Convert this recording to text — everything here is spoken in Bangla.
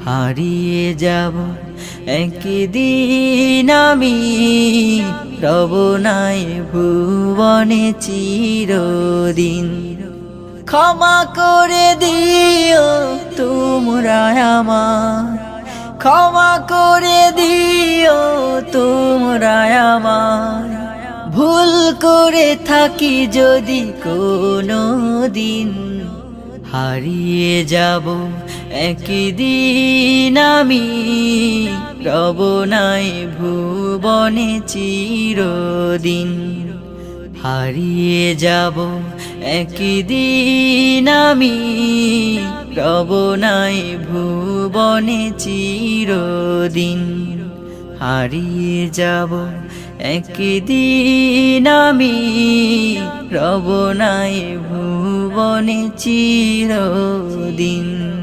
হারিয়ে যাব একদিন আমি, রব নাই ভুবনে চিরদিন। ক্ষমা করে দিও তোমরা আমার, ক্ষমা করে দিও তোমরা আমার, ভুল করে থাকি যদি কোনো দিন। হারিয়ে যাব একদিন আমি, রব নাই ভুবনে চিরদিন। হারিয়ে যাব একদিন আমি, রব নাই ভুবনে চিরদিন। হারিয়ে যাব একদিন আমি, রব নাই ভুবনে চিরদিন।